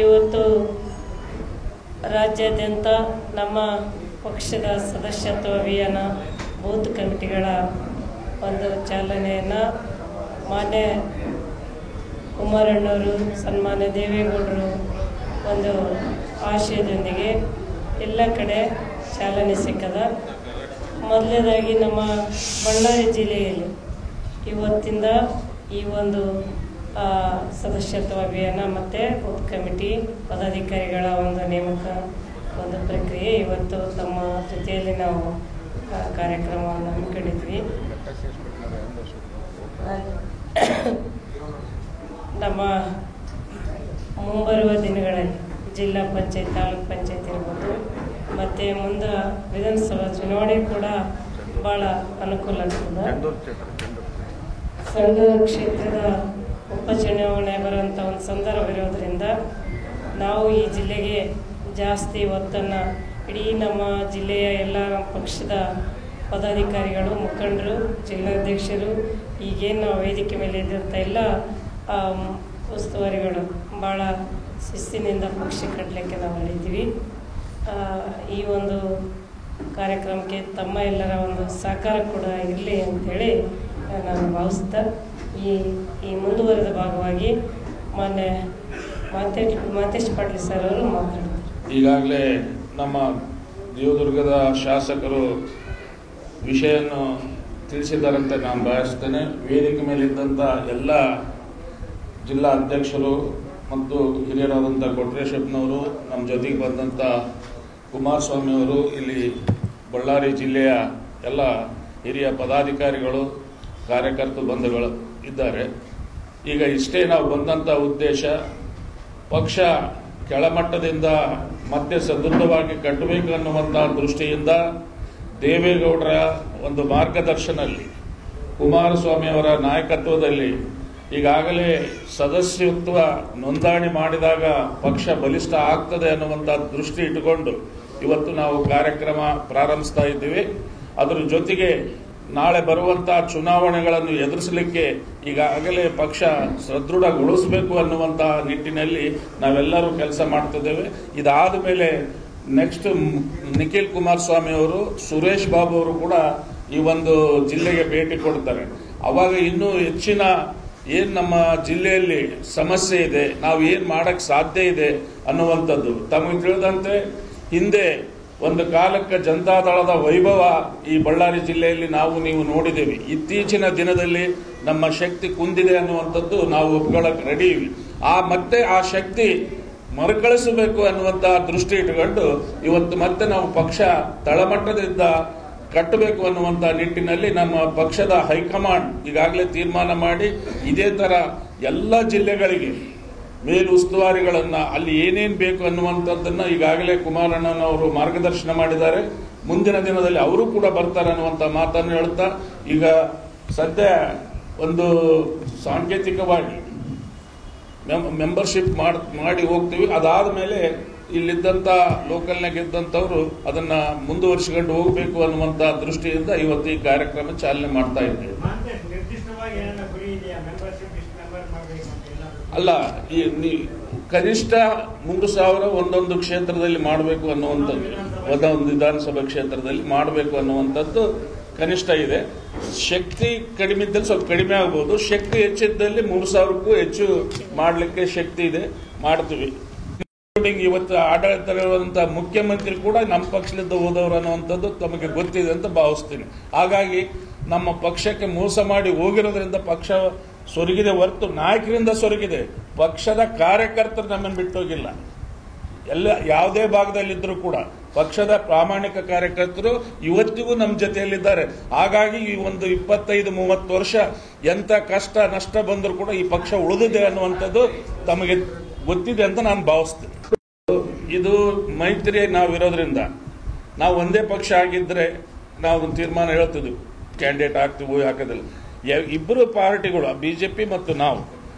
ಇವತ್ತು ರಾಜ್ಯಾದ್ಯಂತ ನಮ್ಮ ಪಕ್ಷದ ಸದಸ್ಯತ್ವ ಅಭಿಯಾನ ಬೂತ್ ಕಮಿಟಿಗಳ ಒಂದು ಚಾಲನೆಯನ್ನು ಮಾನ್ಯ ಕುಮಾರಣ್ಣವರು, ಸನ್ಮಾನ್ಯ ದೇವೇಗೌಡರು ಒಂದು ಆಶಯದೊಂದಿಗೆ ಎಲ್ಲ ಕಡೆ ಚಾಲನೆ ಸಿಕ್ಕದ. ಮೊದಲನೇದಾಗಿ ನಮ್ಮ ಬಳ್ಳಾರಿ ಜಿಲ್ಲೆಯಲ್ಲಿ ಇವತ್ತಿಂದ ಈ ಒಂದು ಸದಸ್ಯತ್ವ ಅಭಿಯಾನ ಮತ್ತು ಬೂತ್ ಕಮಿಟಿ ಪದಾಧಿಕಾರಿಗಳ ಒಂದು ನೇಮಕ ಒಂದು ಪ್ರಕ್ರಿಯೆ ಇವತ್ತು ತಮ್ಮ ಜೊತೆಯಲ್ಲಿ ನಾವು ಕಾರ್ಯಕ್ರಮವನ್ನು ಹಮ್ಮಿಕೊಂಡಿದ್ವಿ. ನಮ್ಮ ಮುಂಬರುವ ದಿನಗಳಲ್ಲಿ ಜಿಲ್ಲಾ ಪಂಚಾಯತ್, ತಾಲೂಕ್ ಪಂಚಾಯತ್ ಇರ್ಬೋದು, ಮತ್ತು ಮುಂದೆ ವಿಧಾನಸಭಾ ಚುನಾವಣೆ ಕೂಡ ಭಾಳ ಅನುಕೂಲ ಆಗ್ತದೆ. ಸಂಘ ಕ್ಷೇತ್ರದ ಉಪಚುನಾವಣೆ ಬರುವಂಥ ಒಂದು ಸಂದರ್ಭ ಇರೋದರಿಂದ ನಾವು ಈ ಜಿಲ್ಲೆಗೆ ಜಾಸ್ತಿ ಒತ್ತನ್ನು ಇಡೀ ನಮ್ಮ ಜಿಲ್ಲೆಯ ಎಲ್ಲ ಪಕ್ಷದ ಪದಾಧಿಕಾರಿಗಳು, ಮುಖಂಡರು, ಜಿಲ್ಲಾಧ್ಯಕ್ಷರು, ಈಗೇನು ನಾವು ವೇದಿಕೆ ಮೇಲೆ ಇದ್ದಂಥ ಎಲ್ಲ ಉಸ್ತುವಾರಿಗಳು ಭಾಳ ಶಿಸ್ತಿನಿಂದ ಪಕ್ಷ ಕಟ್ಟಲಿಕ್ಕೆ ನಾವು ಹೇಳಿದ್ದೀವಿ. ಈ ಒಂದು ಕಾರ್ಯಕ್ರಮಕ್ಕೆ ತಮ್ಮ ಎಲ್ಲರ ಒಂದು ಸಹಕಾರ ಕೂಡ ಇರಲಿ ಅಂಥೇಳಿ ನಾನು ಭಾವಿಸ್ತಾ ಈ ಮುಂದುವರೆದ ಭಾಗವಾಗಿ ಮಾನ್ಯ ಮಾತೇಶ್ ಪಾಟೀಲ್ ಸರ್ ಅವರು ಮಾತಾಡ್ತಾರೆ. ಈಗಾಗಲೇ ನಮ್ಮ ದೇವದುರ್ಗದ ಶಾಸಕರು ವಿಷಯನ್ನು ತಿಳಿಸಿದ್ದಾರಂತೆ ನಾನು ಭಾವಿಸ್ತೇನೆ. ವೇದಿಕೆ ಮೇಲಿದ್ದಂಥ ಎಲ್ಲ ಜಿಲ್ಲಾ ಅಧ್ಯಕ್ಷರು ಮತ್ತು ಹಿರಿಯರಾದಂಥ ಕೊಟ್ರೇಶಪ್ಪನವರು, ನಮ್ಮ ಜೊತೆಗೆ ಬಂದಂಥ ಕುಮಾರಸ್ವಾಮಿಯವರು, ಇಲ್ಲಿ ಬಳ್ಳಾರಿ ಜಿಲ್ಲೆಯ ಎಲ್ಲ ಹಿರಿಯ ಪದಾಧಿಕಾರಿಗಳು, ಕಾರ್ಯಕರ್ತ ಬಂಧುಗಳು ಇದ್ದಾರೆ. ಈಗ ಇಷ್ಟೇ ನಾವು ಬಂದಂಥ ಉದ್ದೇಶ, ಪಕ್ಷ ಕೆಳಮಟ್ಟದಿಂದ ಮತ್ತೆ ಸದೃಢವಾಗಿ ಕಟ್ಟಬೇಕು ಅನ್ನುವಂಥ ದೃಷ್ಟಿಯಿಂದ ದೇವೇಗೌಡರ ಒಂದು ಮಾರ್ಗದರ್ಶನಲ್ಲಿ, ಕುಮಾರಸ್ವಾಮಿಯವರ ನಾಯಕತ್ವದಲ್ಲಿ ಈಗಾಗಲೇ ಸದಸ್ಯತ್ವ ನೋಂದಣಿ ಮಾಡಿದಾಗ ಪಕ್ಷ ಬಲಿಷ್ಠ ಆಗ್ತದೆ ಅನ್ನುವಂಥ ದೃಷ್ಟಿ ಇಟ್ಟುಕೊಂಡು ಇವತ್ತು ನಾವು ಕಾರ್ಯಕ್ರಮ ಪ್ರಾರಂಭಿಸ್ತಾ ಇದ್ದೀವಿ. ಅದರ ಜೊತೆಗೆ ನಾಳೆ ಬರುವಂಥ ಚುನಾವಣೆಗಳನ್ನು ಎದುರಿಸಲಿಕ್ಕೆ ಈಗಾಗಲೇ ಪಕ್ಷ ಸದೃಢಗೊಳಿಸಬೇಕು ಅನ್ನುವಂಥ ನಿಟ್ಟಿನಲ್ಲಿ ನಾವೆಲ್ಲರೂ ಕೆಲಸ ಮಾಡ್ತಿದ್ದೇವೆ. ಇದಾದ ಮೇಲೆ ನೆಕ್ಸ್ಟ್ ನಿಖಿಲ್ ಕುಮಾರಸ್ವಾಮಿ ಅವರು, ಸುರೇಶ್ ಬಾಬು ಅವರು ಕೂಡ ಈ ಒಂದು ಜಿಲ್ಲೆಗೆ ಭೇಟಿ ಕೊಡ್ತಾರೆ. ಅವಾಗ ಇನ್ನೂ ಹೆಚ್ಚಿನ ಏನು ನಮ್ಮ ಜಿಲ್ಲೆಯಲ್ಲಿ ಸಮಸ್ಯೆ ಇದೆ, ನಾವು ಏನು ಮಾಡಕ್ಕೆ ಸಾಧ್ಯ ಇದೆ ಅನ್ನುವಂಥದ್ದು ತಮಗೆ ತಿಳಿದಂತೆ ಹಿಂದೆ ಒಂದು ಕಾಲಕ್ಕೆ ಜನತಾದಳದ ವೈಭವ ಈ ಬಳ್ಳಾರಿ ಜಿಲ್ಲೆಯಲ್ಲಿ ನೀವು ನೋಡಿದ್ದೇವೆ. ಇತ್ತೀಚಿನ ದಿನದಲ್ಲಿ ನಮ್ಮ ಶಕ್ತಿ ಕುಂದಿದೆ ಅನ್ನುವಂಥದ್ದು ನಾವು ಒಪ್ಕೊಳ್ಳಕ್ಕೆ ರೆಡಿ ಇವಿ. ಮತ್ತೆ ಆ ಶಕ್ತಿ ಮರುಕಳಿಸಬೇಕು ಅನ್ನುವಂಥ ದೃಷ್ಟಿ ಇಟ್ಟುಕೊಂಡು ಇವತ್ತು ಮತ್ತೆ ನಾವು ಪಕ್ಷ ತಳಮಟ್ಟದಿಂದ ಕಟ್ಟಬೇಕು ಅನ್ನುವಂಥ ನಿಟ್ಟಿನಲ್ಲಿ ನಮ್ಮ ಪಕ್ಷದ ಹೈಕಮಾಂಡ್ ಈಗಾಗಲೇ ತೀರ್ಮಾನ ಮಾಡಿ ಇದೇ ಥರ ಎಲ್ಲ ಜಿಲ್ಲೆಗಳಿಗೆ ಮೇಲುಸ್ತುವಾರಿಗಳನ್ನು ಅಲ್ಲಿ ಏನೇನು ಬೇಕು ಅನ್ನುವಂಥದ್ದನ್ನು ಈಗಾಗಲೇ ಕುಮಾರಣ್ಣನವರು ಮಾರ್ಗದರ್ಶನ ಮಾಡಿದ್ದಾರೆ. ಮುಂದಿನ ದಿನದಲ್ಲಿ ಅವರು ಕೂಡ ಬರ್ತಾರೆ ಅನ್ನುವಂಥ ಮಾತನ್ನು ಹೇಳ್ತಾ, ಈಗ ಸದ್ಯ ಒಂದು ಸಾಂಕೇತಿಕವಾಗಿ ಮೆಂಬರ್ಶಿಪ್ ಮಾಡಿ ಹೋಗ್ತೀವಿ. ಅದಾದ ಮೇಲೆ ಇಲ್ಲಿದ್ದಂಥ ಲೋಕಲ್ನಾಗ ಇದ್ದಂಥವ್ರು ಅದನ್ನು ಮುಂದುವರಿಸಿಕೊಂಡು ಹೋಗಬೇಕು ಅನ್ನುವಂಥ ದೃಷ್ಟಿಯಿಂದ ಇವತ್ತು ಈ ಕಾರ್ಯಕ್ರಮ ಚಾಲನೆ ಮಾಡ್ತಾ ಇದ್ದೇವೆ. ಅಲ್ಲ, ಕನಿಷ್ಠ 3,000 ಒಂದೊಂದು ಕ್ಷೇತ್ರದಲ್ಲಿ ಮಾಡಬೇಕು ಅನ್ನುವಂಥದ್ದು, ಒಂದೊಂದು ವಿಧಾನಸಭಾ ಕ್ಷೇತ್ರದಲ್ಲಿ ಮಾಡಬೇಕು ಅನ್ನುವಂಥದ್ದು ಕನಿಷ್ಠ ಇದೆ. ಶಕ್ತಿ ಕಡಿಮೆ ಇದ್ದಲ್ಲಿ ಸ್ವಲ್ಪ ಕಡಿಮೆ ಆಗ್ಬೋದು, ಶಕ್ತಿ ಹೆಚ್ಚಿದ್ದಲ್ಲಿ 3,000ಕ್ಕೂ ಹೆಚ್ಚು ಮಾಡಲಿಕ್ಕೆ ಶಕ್ತಿ ಇದೆ, ಮಾಡ್ತೀವಿ. ಇವತ್ತು ಆಡಳಿತ ಮುಖ್ಯಮಂತ್ರಿ ಕೂಡ ನಮ್ಮ ಪಕ್ಷದಿಂದ ಹೋದವರು ಅನ್ನುವಂಥದ್ದು ತಮಗೆ ಗೊತ್ತಿದೆ ಅಂತ ಭಾವಿಸ್ತೀನಿ. ಹಾಗಾಗಿ ನಮ್ಮ ಪಕ್ಷಕ್ಕೆ ಮೋಸ ಮಾಡಿ ಹೋಗಿರೋದ್ರಿಂದ ಪಕ್ಷ ಸೊರಗಿದೆ ಹೊರತು ನಾಯಕರಿಂದ ಸೊರಗಿದೆ. ಪಕ್ಷದ ಕಾರ್ಯಕರ್ತರು ನಮ್ಮನ್ನು ಬಿಟ್ಟೋಗಿಲ್ಲ. ಎಲ್ಲ ಯಾವುದೇ ಭಾಗದಲ್ಲಿದ್ದರೂ ಕೂಡ ಪಕ್ಷದ ಪ್ರಾಮಾಣಿಕ ಕಾರ್ಯಕರ್ತರು ಇವತ್ತಿಗೂ ನಮ್ಮ ಜೊತೆಯಲ್ಲಿದ್ದಾರೆ. ಹಾಗಾಗಿ ಈ ಒಂದು 25-30 ವರ್ಷ ಎಂಥ ಕಷ್ಟ ನಷ್ಟ ಬಂದರೂ ಕೂಡ ಈ ಪಕ್ಷ ಉಳಿದಿದೆ ಅನ್ನುವಂಥದ್ದು ತಮಗೆ ಗೊತ್ತಿದೆ ಅಂತ ನಾನು ಭಾವಿಸ್ತೀನಿ. ಇದು ಮೈತ್ರಿ ನಾವಿರೋದ್ರಿಂದ ನಾವು ಒಂದೇ ಪಕ್ಷ ಆಗಿದ್ದರೆ ನಾವು ತೀರ್ಮಾನ ಹೇಳ್ತಿದ್ವಿ, ಕ್ಯಾಂಡಿಡೇಟ್ ಹಾಕ್ತೀವಿ ಹಾಕೋದಿಲ್ಲ. ಇಬ್ಬರು ಪಾರ್ಟಿಗಳು BJP ಮತ್ತು ನಾವು,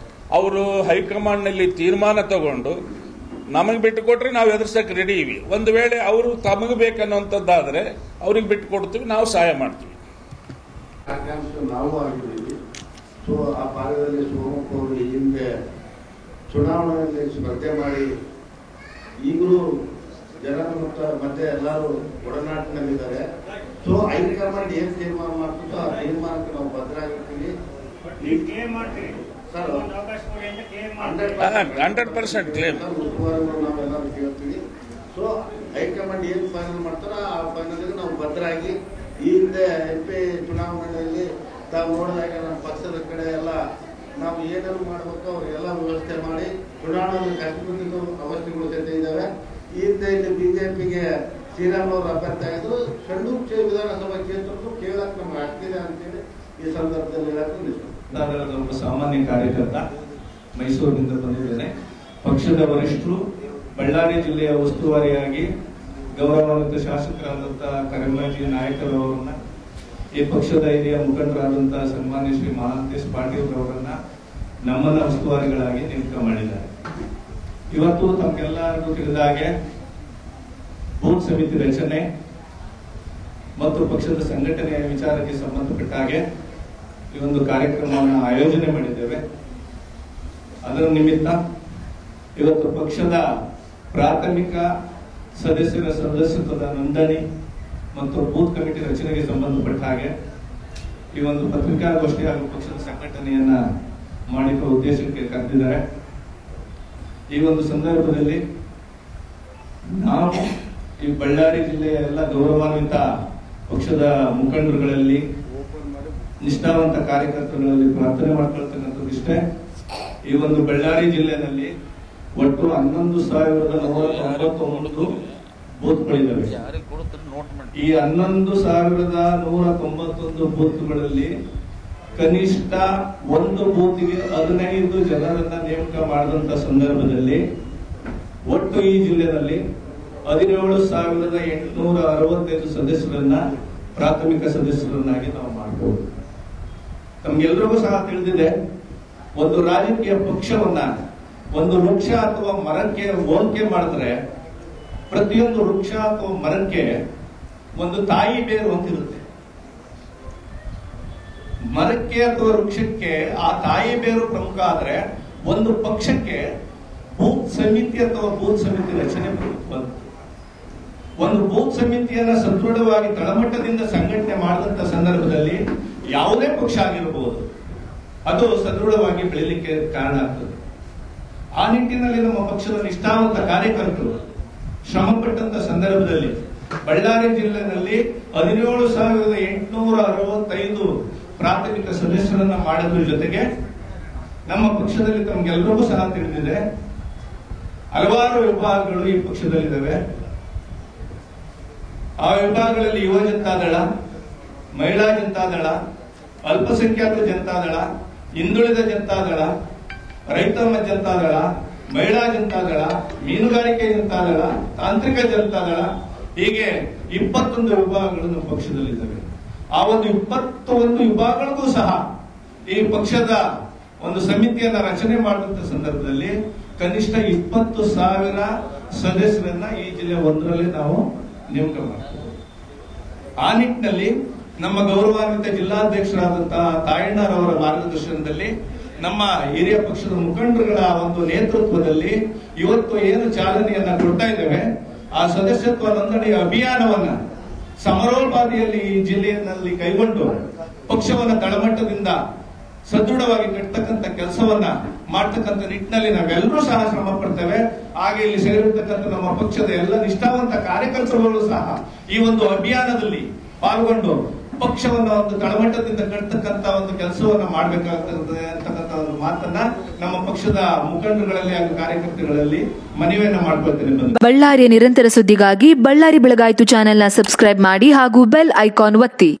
ಅವರು ಹೈಕಮಾಂಡ್ನಲ್ಲಿ ತೀರ್ಮಾನ ತಗೊಂಡು ನಮಗೆ ಬಿಟ್ಟು ಕೊಟ್ರೆ ನಾವು ಎದುರಿಸಕ್ಕೆ ರೆಡಿ ಇವಿ. ಒಂದು ವೇಳೆ ಅವರು ತಮಗೆ ಬೇಕನ್ನುವಂಥದ್ದಾದರೆ ಅವ್ರಿಗೆ ಬಿಟ್ಟು ಕೊಡ್ತೀವಿ, ನಾವು ಸಹಾಯ ಮಾಡ್ತೀವಿ. ನಾವು ಆಗಿದ್ದೀವಿ. ಸೊ ಆ ಭಾಗದಲ್ಲಿ ಸೋಮಪ್ಪ ಅವರು ಹಿಂದೆ ಚುನಾವಣೆಯಲ್ಲಿ ಸ್ಪರ್ಧೆ ಮಾಡಿ ಈಗಲೂ ಜನರ ಮತ್ತೆ ಎಲ್ಲರೂ ಒಡನಾಟಿನಲ್ಲಿದ್ದಾರೆ. ಸೊ ಹೈಕಮಾಂಡ್ ಏನ್ ತೀರ್ಮಾನ ಮಾಡ್ತಿದ್ದೋ ಆ ತೀರ್ಮಾನಕ್ಕೆ ನಾವು ಬದ್ಧರಾಗಿರ್ತೀವಿ. ಸರ್ 100% ಕ್ಲೇಮ್ ನಾವೆಲ್ಲರೂ ಕೇಳ್ತೀವಿ. ಸೊ ಹೈಕಮಾಂಡ್ ಏನ್ ಫೈನಲ್ ಮಾಡ್ತಾರೋ ಆ ಫೈನಲ್ಗೆ ನಾವು ಬದ್ಧರಾಗಿ ಈ ಹಿಂದೆ MP ಚುನಾವಣೆಯಲ್ಲಿ ತಾವು ನೋಡಿದಾಗ ನಮ್ಮ ಪಕ್ಷದ ಕಡೆ ಎಲ್ಲ ನಾವು ಏನೇನು ಮಾಡಬೇಕು ಅವರೆಲ್ಲ ವ್ಯವಸ್ಥೆ ಮಾಡಿ ಚುನಾವಣೆಯಲ್ಲಿ ಕಷ್ಟಬಿದ್ದ ಅವಸ್ಥೆಗಳು ಜೊತೆ ಇದ್ದಾವೆ. ಈ ಹಿಂದೆ ಇಲ್ಲಿ BJPಗೆ ಶ್ರೀರಾಮ್ ಅವರು ಅಭ್ಯರ್ಥಿ ಆಗಿದ್ರು. ಶಂಡೂರು ವಿಧಾನಸಭಾ ಕ್ಷೇತ್ರಕ್ಕೂ ಕೇಳಕ್ಕೆ ನಮ್ಗೆ ಆಗ್ತಿದೆ ಅಂತೇಳಿ ಈ ಸಂದರ್ಭದಲ್ಲಿ ಹೇಳಕ್ಕೆ ಒಬ್ಬ ಸಾಮಾನ್ಯ ಕಾರ್ಯಕರ್ತ ಮೈಸೂರಿನಿಂದ ಬಂದಿದ್ದೇನೆ. ಪಕ್ಷದ ವರಿಷ್ಠರು ಬಳ್ಳಾರಿ ಜಿಲ್ಲೆಯ ಉಸ್ತುವಾರಿಯಾಗಿ ಗೌರವಾನ್ವಿತ ಶಾಸಕರಾದಂಥ ಕರೆಮ್ಮಾಜಿ ನಾಯಕರವರನ್ನ, ಈ ಪಕ್ಷದ ಹಿರಿಯ ಮುಖಂಡರಾದಂತಹ ಸನ್ಮಾನ್ಯ ಶ್ರೀ ಮಹಾಂತೇಶ್ ಪಾಟೀಲ್ ಅವರನ್ನ ನಮ್ಮನ್ನ ಉಸ್ತುವಾರಿಗಳಾಗಿ ನೇಮಕ ಮಾಡಿದ್ದಾರೆ. ಇವತ್ತು ತಮಗೆಲ್ಲರಿಗೂ ತಿಳಿದ ಹಾಗೆ ಬೂತ್ ಸಮಿತಿ ರಚನೆ ಮತ್ತು ಪಕ್ಷದ ಸಂಘಟನೆಯ ವಿಚಾರಕ್ಕೆ ಸಂಬಂಧಪಟ್ಟ ಹಾಗೆ ಈ ಒಂದು ಕಾರ್ಯಕ್ರಮವನ್ನು ಆಯೋಜನೆ ಮಾಡಿದ್ದೇವೆ. ಅದರ ನಿಮಿತ್ತ ಇವತ್ತು ಪಕ್ಷದ ಪ್ರಾಥಮಿಕ ಸದಸ್ಯತ್ವದ ನೋಂದಣಿ ಮತ್ತು ಬೂತ್ ಕಮಿಟಿ ರಚನೆಗೆ ಸಂಬಂಧಪಟ್ಟ ಹಾಗೆ ಈ ಒಂದು ಪತ್ರಿಕಾಗೋಷ್ಠಿ ಹಾಗೂ ಪಕ್ಷದ ಸಂಘಟನೆಯನ್ನ ಮಾಡಿರುವ ಉದ್ದೇಶಕ್ಕೆ ಕರೆದಿದ್ದಾರೆ. ಈ ಒಂದು ಸಂದರ್ಭದಲ್ಲಿ ನಾವು ಈ ಬಳ್ಳಾರಿ ಜಿಲ್ಲೆಯ ಎಲ್ಲ ಗೌರವಾನ್ವಿತ ಪಕ್ಷದ ಮುಖಂಡರುಗಳಲ್ಲಿ, ನಿಷ್ಠಾವಂತ ಕಾರ್ಯಕರ್ತರಲ್ಲಿ ಪ್ರಾರ್ಥನೆ ಮಾಡ್ಕೊಳ್ತಕ್ಕಂಥದ್ದು ಇಷ್ಟೇ. ಈ ಒಂದು ಬಳ್ಳಾರಿ ಜಿಲ್ಲೆಯಲ್ಲಿ ಒಟ್ಟು 11,199 ಬೂತ್ಗಳಿದ್ದಾವೆ. ಈ 11,191 ಬೂತ್ಗಳಲ್ಲಿ ಕನಿಷ್ಠ ಒಂದು ಬೂತ್ಗೆ 15 ಜನರನ್ನ ನೇಮಕ ಮಾಡಿದಂತ ಸಂದರ್ಭದಲ್ಲಿ ಒಟ್ಟು ಈ ಜಿಲ್ಲೆಯಲ್ಲಿ 17,865 ಸದಸ್ಯರನ್ನ ಪ್ರಾಥಮಿಕ ಸದಸ್ಯರನ್ನಾಗಿ ನಾವು ಮಾಡಬಹುದು. ತಮ್ಗೆಲ್ರಿಗೂ ಸಹ ತಿಳಿದಿದೆ, ಒಂದು ರಾಜಕೀಯ ಪಕ್ಷವನ್ನ ಒಂದು ವೃಕ್ಷ ಅಥವಾ ಮರಕ್ಕೆ ಹೋಲಿಕೆ ಮಾಡಿದ್ರೆ ಪ್ರತಿಯೊಂದು ವೃಕ್ಷ ಅಥವಾ ಮರಕ್ಕೆ ಒಂದು ತಾಯಿ ಬೇರು ಅಂತಿರುತ್ತೆ. ಮರಕ್ಕೆ ಅಥವಾ ವೃಕ್ಷಕ್ಕೆ ಆ ತಾಯಿ ಬೇರು ಪ್ರಮುಖ ಆದ್ರೆ ಒಂದು ಪಕ್ಷಕ್ಕೆ ಬೂತ್ ಸಮಿತಿ ಅಥವಾ ಬೂತ್ ಸಮಿತಿ ರಚನೆ ಪ್ರಮುಖ. ಒಂದು ಬೂತ್ ಸಮಿತಿಯನ್ನ ಸದೃಢವಾಗಿ ತಳಮಟ್ಟದಿಂದ ಸಂಘಟನೆ ಮಾಡಿದಂತ ಸಂದರ್ಭದಲ್ಲಿ ಯಾವುದೇ ಪಕ್ಷ ಆಗಿರಬಹುದು, ಅದು ಸದೃಢವಾಗಿ ಬೆಳೀಲಿಕ್ಕೆ ಕಾರಣ ಆಗ್ತದೆ. ಆ ನಿಟ್ಟಿನಲ್ಲಿ ನಮ್ಮ ಪಕ್ಷದ ನಿಷ್ಠಾವಂತ ಕಾರ್ಯಕರ್ತರು ಶ್ರಮಪಟ್ಟಂತ ಸಂದರ್ಭದಲ್ಲಿ ಬಳ್ಳಾರಿ ಜಿಲ್ಲೆಯಲ್ಲಿ 17,865 ಪ್ರಾಥಮಿಕ ಸದಸ್ಯರನ್ನ ಮಾಡೋದ್ರ ಜೊತೆಗೆ ನಮ್ಮ ಪಕ್ಷದಲ್ಲಿ ತಮ್ಗೆಲ್ಲರಿಗೂ ಸಹ ತಿಳಿದಿದೆ ಹಲವಾರು ವಿಭಾಗಗಳು ಈ ಪಕ್ಷದಲ್ಲಿದ್ದಾವೆ. ಆ ವಿಭಾಗಗಳಲ್ಲಿ ಯುವ ಜನತಾದಳ, ಮಹಿಳಾ ಜನತಾದಳ, ಅಲ್ಪಸಂಖ್ಯಾತ ಜನತಾದಳ, ಹಿಂದುಳಿದ ಜನತಾದಳ, ರೈತ ಜನತಾದಳ, ಮಹಿಳಾ ಜನತಾದಳ, ಮೀನುಗಾರಿಕೆ ಜನತಾದಳ, ತಾಂತ್ರಿಕ ಜನತಾದಳ, ಹೀಗೆ 21 ವಿಭಾಗಗಳು ನಮ್ಮ ಪಕ್ಷದಲ್ಲಿದ್ದಾವೆ. ಆ ಒಂದು 21 ವಿಭಾಗಗಳಿಗೂ ಸಹ ಈ ಪಕ್ಷದ ಒಂದು ಸಮಿತಿಯನ್ನ ರಚನೆ ಮಾಡಿದಂತ ಸಂದರ್ಭದಲ್ಲಿ ಕನಿಷ್ಠ 20,000 ಸದಸ್ಯರನ್ನ ಈ ಜಿಲ್ಲೆ ಒಂದರಲ್ಲಿ ನಾವು ನೇಮಕ ಮಾಡ್ತೀವಿ. ಆ ನಿಟ್ಟಿನಲ್ಲಿ ನಮ್ಮ ಗೌರವಾನ್ವಿತ ಜಿಲ್ಲಾಧ್ಯಕ್ಷರಾದಂತಹ ತಾಯಣ್ಣರವರ ಮಾರ್ಗದರ್ಶನದಲ್ಲಿ ನಮ್ಮ ಹಿರಿಯ ಪಕ್ಷದ ಮುಖಂಡರುಗಳ ಒಂದು ನೇತೃತ್ವದಲ್ಲಿ ಇವತ್ತು ಏನು ಚಾಲನೆಯನ್ನ ಕೊಡ್ತಾ ಇದ್ದೇವೆ, ಆ ಸದಸ್ಯತ್ವ ನೋಂದಣಿ ಅಭಿಯಾನವನ್ನ ಸಮರೋಪಾದಿಯಲ್ಲಿ ಈ ಜಿಲ್ಲೆಯಲ್ಲಿ ಕೈಗೊಂಡು ಪಕ್ಷವನ್ನ ತಳಮಟ್ಟದಿಂದ ಸದೃಢವಾಗಿ ಕಟ್ಟತಕ್ಕಂಥ ಕೆಲಸವನ್ನ ಮಾಡ್ತಕ್ಕಂಥ ನಿಟ್ಟಿನಲ್ಲಿ ನಾವೆಲ್ಲರೂ ಸಹ ಶ್ರಮ ಪಡ್ತೇವೆ. ಹಾಗೆ ಇಲ್ಲಿ ಸೇರಿರ್ತಕ್ಕಂಥ ನಮ್ಮ ಪಕ್ಷದ ಎಲ್ಲ ನಿಷ್ಠಾವಂತ ಕಾರ್ಯಕರ್ತರುಗಳು ಸಹ ಈ ಒಂದು ಅಭಿಯಾನದಲ್ಲಿ ಪಾಲ್ಗೊಂಡು ಪಕ್ಷವನ್ನ ಒಂದು ತಳಮಟ್ಟದಿಂದ ಕಟ್ಟತಕ್ಕಂತ ಒಂದು ಕೆಲಸವನ್ನ ಮಾಡಬೇಕಾಗ್ತದೆ ಅಂತಕ್ಕಂಥ ಒಂದು ಮಾತನ್ನ ನಮ್ಮ ಪಕ್ಷದ ಮುಖಂಡರುಗಳಲ್ಲಿ ಹಾಗೂ ಕಾರ್ಯಕರ್ತರುಗಳಲ್ಲಿ ಮನವಿಯನ್ನ ಮಾಡ್ಕೊಳ್ತೇನೆ. ಬಳ್ಳಾರಿಯ ನಿರಂತರ ಸುದ್ದಿಗಾಗಿ ಬಳ್ಳಾರಿ ಬೆಳಗಾಯಿತು ಚಾನೆಲ್ನ ಸಬ್ಸ್ಕ್ರೈಬ್ ಮಾಡಿ ಹಾಗೂ ಬೆಲ್ ಐಕಾನ್ ಒತ್ತಿ.